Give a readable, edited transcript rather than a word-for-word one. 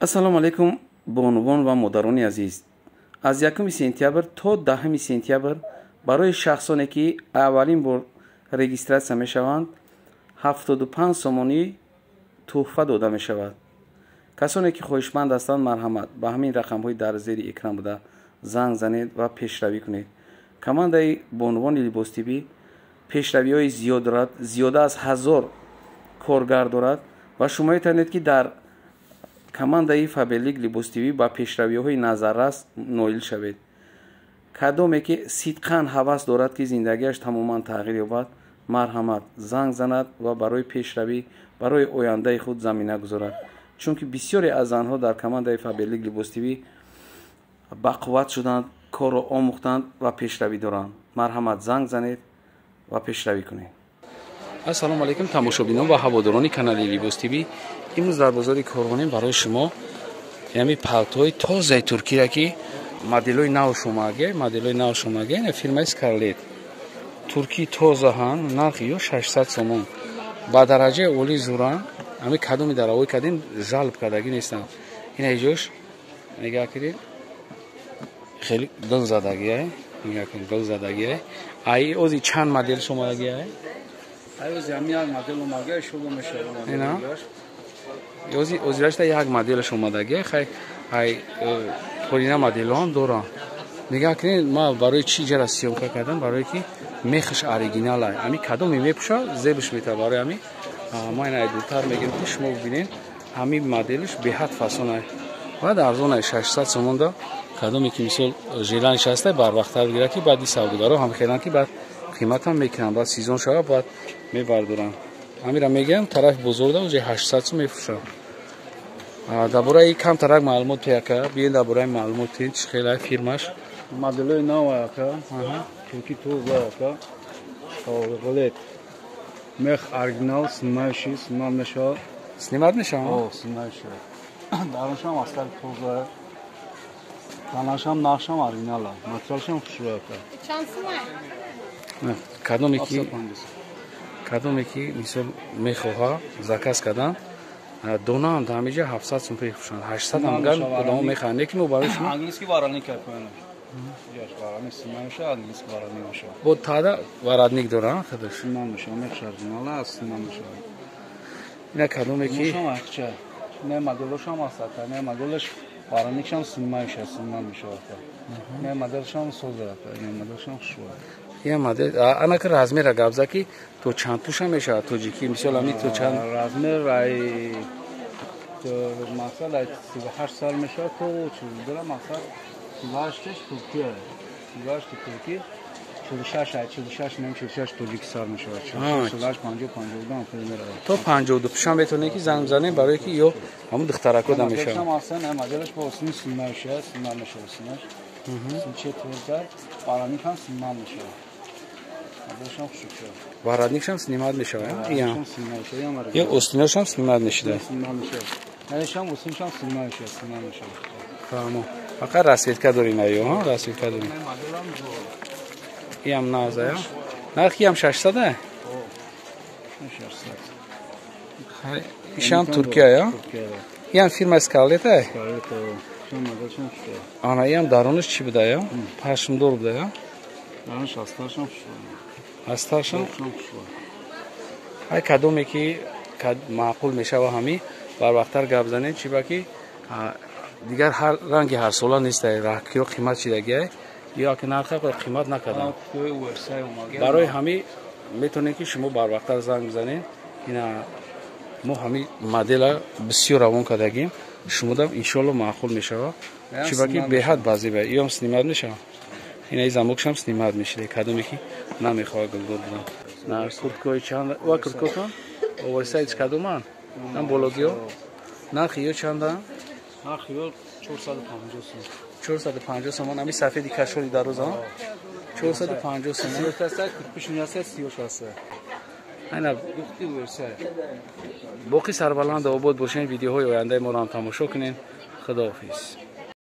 ассалому алайкум бонувон ва модарони азиз. Аз 1 сентябр то 10 сентябр барои шахсоне ки аввалин бор регистратсия мешаванд 75 сомонӣ тӯҳфа дода мешавад. касоне ки хоҳишманд ҳастанд марҳамат ба ҳамин рақамҳои дар зери экран буда занг занед ва пешравӣ кунед. командаи бонувони либостибӣ пешравиҳои зиёд дорад, зиёда аз 1000 коргар дорад ва шумо метавонед ки дар командаи фаберлик либостибӣ ба пешравиҳои назаррас ноил шавед. кадоме ки сидқан ҳавас дорад ки зиндагиаш тамоман тағйир ёбад, марҳамат занг занад ва барои пешравӣ барои ояндаи худ замина гузорад. чунки бисёре аз занҳо дар командаи фаберлик либостибӣ бақувват шуданд, корро омӯхтанд ва пешравӣ доранд. марҳамат занг занед ва пешравӣ кунед. ассалому алайкум тамошобинон ва ҳаводорони канали Либостибӣ. имрӯз дар бозори Коргонем барои шумо ями палтои тозаи туркия ки моделои навш омаге фирмаи Скарлет турки тозаҳан нархи ё 600 сомон ба дараҷаи олӣ зуран ами кадоми даравои кадим жалб кардагӣ нестанд. ин айҷош нигоҳ кунед хеле гул задагиае ай ози чанд модел шомадагиае озирашта як моделаш омадагия хай ай корина моделон дорам. нигоҳ кунед ма барои чӣ ҷара сиёмка кардам, барое ки мехаш оригинал ай ами кадоме мепӯша зебш мета барои ами ма ин айдуртар мегирам ки шумо бибинед ҳами моделиш беҳад фасон ай ва арзон ай 600 сомонда кадоме ки мисол желаниш ҳастай барвақттар бигира ки баъди савдогаро ҳам хелан ки баъд қиматам мекунам баъд сезон шава баъд мебардорам ҳамира мегирам тарафи бозорда уже 800 сом мефурӯшам. дар бораи камтарак маълумот пеяка биен дар бораи маълумоти чӣ хелай фирмаш моделои нав ака турки тӯза ака Скарлет мех оригинал снимающий снимал мешавад снимат мешавад снимающий дароншам аскар тӯза танашам нақшам оригинал материалшам хушрӯй ака кадоме ки мисол мехоҳа заказ кардан донаам дамиҷа 700 сом пешушанд 800 ам ган одамон мехоҳанд лекин мо барои шумо английский вараник кардем вараник снимающий английский вараник мешавад бо тада варадник дорам хадаш снимал мешавад мехош оригинал аст снимал мешавад ина кадоме ки не моделошам аст ака не моделаш вараникшам снимающий снимал мешавад не моделшам соза ака не моделшам хушрӯй я модел анака размера габза ки то чанд пӯша мешавад тоҷики мисол ами то чанд размер ай масал ай 38 сал мешавад то чиздара масал 38 туркия 38 турки 46 ай 46 нем 46 тоҷики сар мешавад 46 50 52 примера то 52 пӯша метавонед ки занг занем барое ки ё ҳамун духтарако да мешавад моделшам асан ай моделаш бо осми снимающий снимал мешавад снимаш синче тӯза вараникам снимал мешавад варадникшам снимат мешавад ё остинашам снимат мешавад фаҳмо фақат расветка дорем аё расветка дорем иам наза нархи ам 600 а ишам туркия я иам фирма Скарлет а ана иам даронаш чӣ буда я пашмдор буда я даронаш астаршам ай кадоме ки маъқул мешава ҳами барвақттар гап занед чӣ ба ки дигар ранги ҳарсола нестай рахкиро қимат шидагиай ё ки нарха қимат накардам барои ҳами метавонед ки шумо барвақттар занг бизанед ина мо ҳами модела бисёр равон кардагим шумодам иншоалло маъқул мешава чӣ ба ки беҳад базеба иём снимат мешава инаи замокшам снимат мешиде кадоме ки намехоҳад гулдор будам на курткои чанд ва курткотон оверсайз кадоман нам бологиё нархи ё чанда нархи ё 450 сом 450 сомон ами сафеди кашоли дароза 450 сомон айна боқи сарбаланд обод бошен видеоҳои ояндаи моро ҳам тамошо кунед. худоҳофиз.